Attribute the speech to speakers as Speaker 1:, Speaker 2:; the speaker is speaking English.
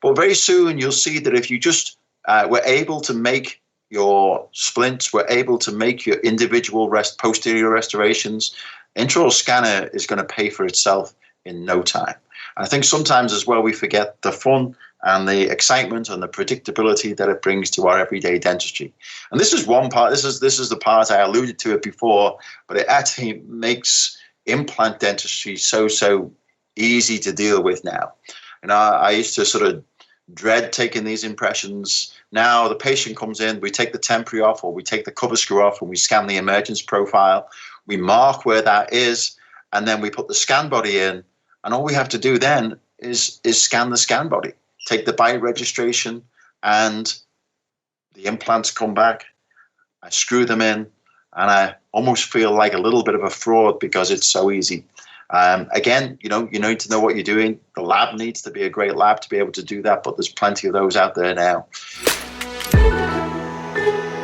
Speaker 1: But very soon you'll see that if you just were able to make your splints, were able to make your individual posterior restorations, intraoral scanner is going to pay for itself in no time. And I think sometimes as well we forget the fun and the excitement and the predictability that it brings to our everyday dentistry. And this is one part, this is the part I alluded to it before, but it actually makes implant dentistry so easy to deal with now. And I used to sort of dread taking these impressions. Now the patient comes in, we take the temporary off or we take the cover screw off and we scan the emergence profile. We mark where that is, and then we put the scan body in. And all we have to do then is scan the scan body, take the bite registration, and the implants come back. I screw them in, and I almost feel like a little bit of a fraud because it's so easy. Again, you need to know what you're doing. The lab needs to be a great lab to be able to do that, but there's plenty of those out there now.